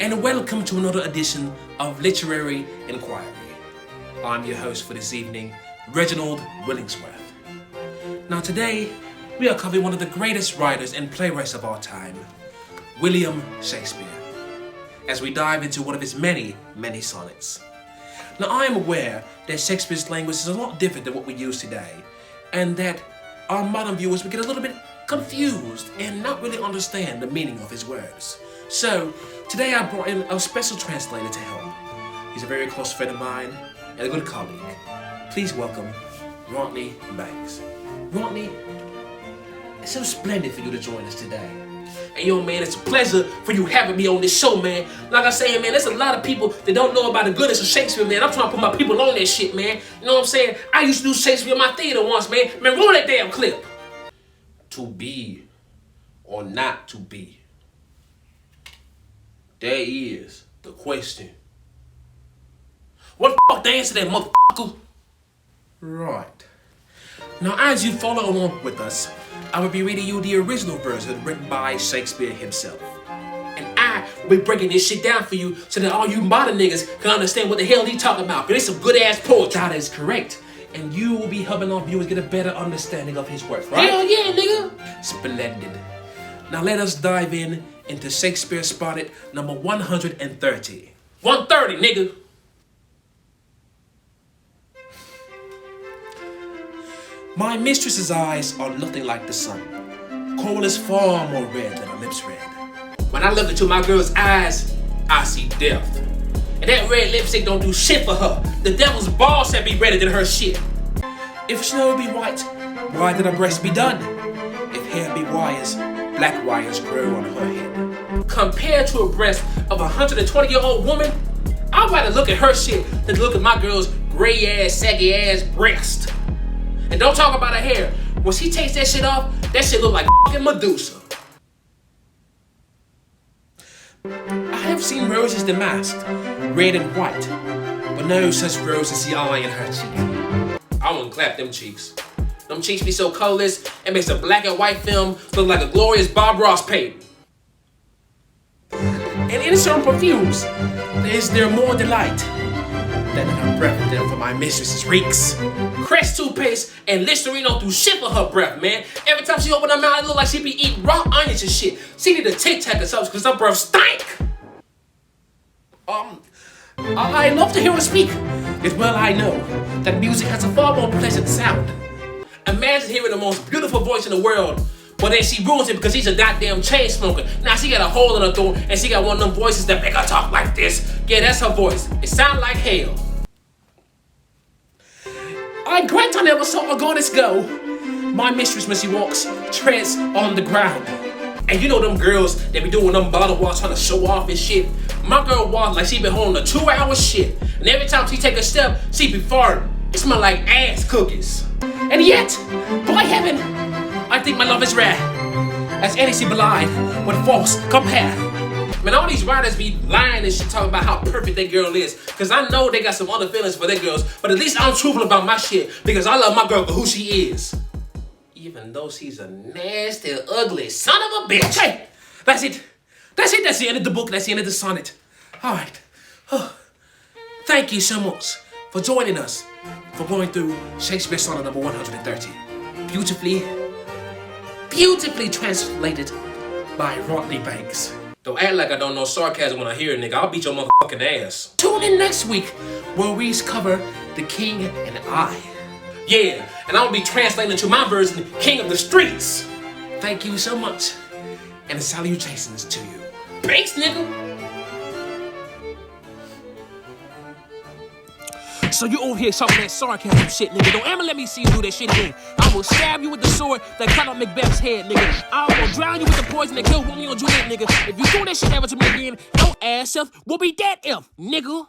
and welcome to another edition of Literary Inquiry. I'm your host for this evening, Reginald Willingsworth. Now today, we are covering one of the greatest writers and playwrights of our time, William Shakespeare, as we dive into one of his many, many sonnets. Now I am aware that Shakespeare's language is a lot different than what we use today, and that our modern viewers will get a little bit confused and not really understand the meaning of his words. So, today I brought in a special translator to help. He's a very close friend of mine and a good colleague. Please welcome Rodney Banks. Rodney, it's so splendid for you to join us today. And yo, man, it's a pleasure for you having me on this show, man. Like I say, man, there's a lot of people that don't know about the goodness of Shakespeare, man. I'm trying to put my people on that shit, man. You know what I'm saying? I used to do Shakespeare in my theater once, man. Man, roll that damn clip. To be or not to be? That is the question. What the fuck the answer to that, motherfucker? Right. Now, as you follow along with us, I will be reading you the original version written by Shakespeare himself. And I will be breaking this shit down for you so that all you modern niggas can understand what the hell he talking about. Because it's some good ass poetry. That is correct. And you will be helping our viewers get a better understanding of his work, right? Hell yeah, nigga! Splendid. Now let us dive into Shakespeare Spotted number 130. 130, nigga! My mistress's eyes are nothing like the sun. Coal is far more red than her lips red. When I look into my girl's eyes, I see death. And that red lipstick don't do shit for her. The devil's balls have be redder than her shit. If snow be white, why did her breast be done? If hair be wires, black wires grow on her head. Compared to a breast of a 120-year-old woman, I'd rather look at her shit than look at my girl's gray ass, saggy ass breast. And don't talk about her hair. When she takes that shit off, that shit look like fucking Medusa. I have seen roses damasked, red and white, but no such rose as the eye in her cheek. I wouldn't clap them cheeks. Them cheeks be so colorless, it makes a black and white film look like a glorious Bob Ross painting. And in certain perfumes, is there more delight than in her breath than for my mistress's reeks? Crest toothpaste and Listerine don't do shit for her breath, man. Every time she open her mouth, it look like she be eating raw onions and shit. She need a Tic Tac or something because her breath stink. I love to hear her speak. Yet well I know that music has a far more pleasant sound. Imagine hearing the most beautiful voice in the world, but then she ruins it because she's a goddamn chain smoker. Now she got a hole in her throat and she got one of them voices that make her talk like this. Yeah, that's her voice. It sounds like hell. I grant I never saw a goddess go. My mistress, when she walks, treads on the ground. And you know them girls that be doing them bottle walks trying to show off and shit. My girl walks like she been holding a 2-hour shit. And every time she take a step, she be farting. It smell like ass cookies. And yet, by heaven, I think my love is rare. As any she belied with false compare. Man, all these writers be lying and shit talking about how perfect that girl is. Cause I know they got some other feelings for their girls. But at least I'm truthful about my shit. Because I love my girl for who she is. Even though she's a nasty, ugly son of a bitch. Hey, that's it. That's it. That's the end of the book. That's the end of the sonnet. All right. Thank you so much for joining us for going through Shakespeare sonnet number 130. Beautifully translated by Rodney Banks. Don't act like I don't know sarcasm when I hear it, nigga. I'll beat your motherfucking ass. Tune in next week where we cover The King and I. Yeah, and I'll be translating to my version, King of the Streets. Thank you so much, and salutations to you. Banks, nigga! So you over here talking that sarcasm shit, nigga. Don't ever let me see you do that shit again. I will stab you with the sword that cut off Macbeth's head, nigga. I will drown you with the poison that killed Romeo and Juliet, nigga. If you do that shit ever to me again, your ass self will be dead, nigga.